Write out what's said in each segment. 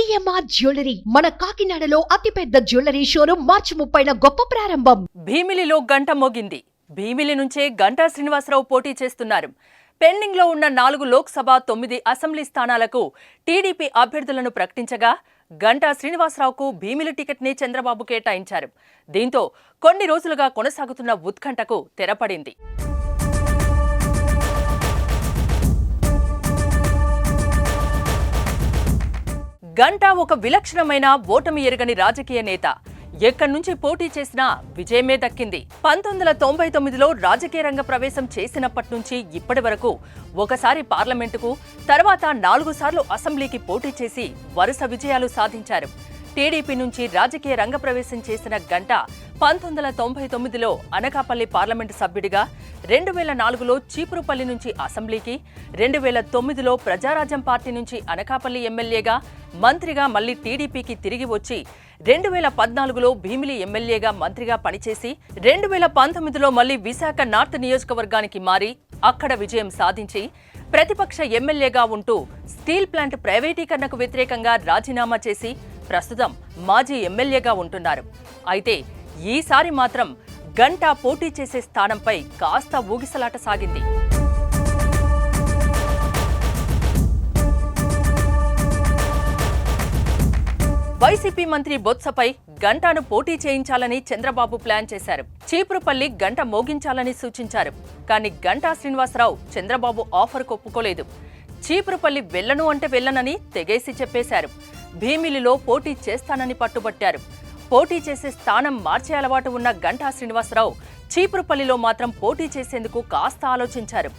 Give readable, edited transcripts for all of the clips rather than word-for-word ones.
CMR jewellery మన కాకినాడలో అతిపెద్ద జ్యువెలరీ షోరూం మార్చి 30న గొప్ప ప్రారంభం. భీమిలిలో గంట మోగింది. భీమిలి నుంచే గంటా శ్రీనివాసరావు పోటీ చేస్తున్నారు. పెండింగ్ లో ఉన్న 4 లోక్సభ 9 అసెంబ్లీ స్థానాలకు టీడీపీ అభ్యర్థులను ప్రకటించగా గంటా శ్రీనివాసరావుకు భీమిలి టికెట్ ని చంద్రబాబు కేటాయించారు. దీంతో కొన్ని రోజులుగా కొనసాగుతున్న ఉత్కంఠకు తెరపడింది. గంటా ఒక విలక్షణమైన ఓటమి ఎరగని రాజకీయ నేత. ఎక్కడి నుంచి పోటీ చేసినా విజయమే దక్కింది. 1999లో రాజకీయ రంగ ప్రవేశం చేసినప్పటి నుంచి ఇప్పటి వరకు ఒకసారి పార్లమెంటుకు, తర్వాత 4 సార్లు అసెంబ్లీకి పోటీ చేసి వరుస విజయాలు సాధించారు. టీడీపీ నుంచి రాజకీయ రంగ ప్రవేశం చేసిన గంటా 1999లో అనకాపల్లి పార్లమెంటు సభ్యుడిగా, 2004లో చీపురుపల్లి నుంచి అసెంబ్లీకి, 2009లో ప్రజారాజ్యం పార్టీ నుంచి అనకాపల్లి ఎమ్మెల్యేగా, మంత్రిగా మళ్లీ టీడీపీకి తిరిగి వచ్చి 2014లో భీమిలి ఎమ్మెల్యేగా మంత్రిగా పనిచేసి 2019లో మళ్లీ విశాఖ నార్త్ నియోజకవర్గానికి మారి అక్కడ విజయం సాధించి ప్రతిపక్ష ఎమ్మెల్యేగా ఉంటూ స్టీల్ ప్లాంట్ ప్రైవేటీకరణకు వ్యతిరేకంగా రాజీనామా చేసి ప్రస్తుతం మాజీ ఎమ్మెల్యేగా ఉంటున్నారు. అయితే ఈసారి మాత్రం గంటా పోటీ చేసే స్థానంపై కాస్త ఊగిసలాట సాగింది. వైసీపీ మంత్రి బొత్సపై గంటాను పోటీ చేయించాలని చంద్రబాబు ప్లాన్ చేశారు. చీపురుపల్లి గంట మోగించాలని సూచించారు. కానీ గంటా శ్రీనివాసరావు చంద్రబాబు ఆఫర్కు ఒప్పుకోలేదు. చీపురుపల్లి వెళ్లను అంటే వెళ్లనని తెగేసి చెప్పేశారు. భీమిలిలో పోటీ చేస్తానని పట్టుబట్టారు. పోటీ చేసే స్థానం మార్చే అలవాటు ఉన్న గంటా శ్రీనివాసరావు చీపురుపల్లిలో మాత్రం పోటీ చేసేందుకు కాస్త ఆలోచించారు.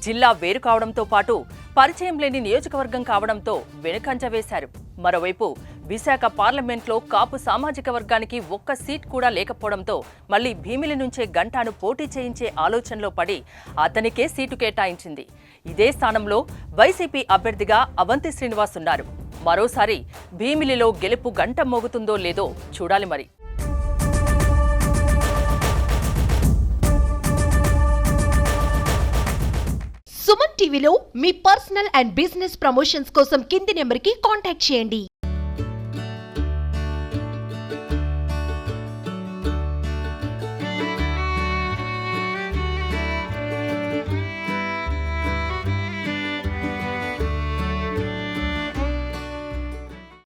జిల్లా వేరు కావడంతో పాటు పరిచయం లేని నియోజకవర్గం కావడంతో వెనుకంజ వేశారు. మరోవైపు విశాఖ పార్లమెంట్లో కాపు సామాజిక వర్గానికి ఒక్క సీట్ కూడా లేకపోవడంతో మళ్లీ భీమిలి నుంచే గంటాను పోటీ చేయించే ఆలోచనలో పడి అతనికే సీటు కేటాయించింది. ఇదే స్థానంలో వైసీపీ అభ్యర్థిగా అవంతి శ్రీనివాస్ ఉన్నారు. మరోసారి భీమిలిలో గెలుపు గంట మోగుతుందో లేదో చూడాలి మరి. సుమన్ టీవీలో మీ పర్సనల్ అండ్ బిజినెస్ ప్రమోషన్స్ కోసం కింది నెంబర్కి కాంటాక్ట్ చేయండి.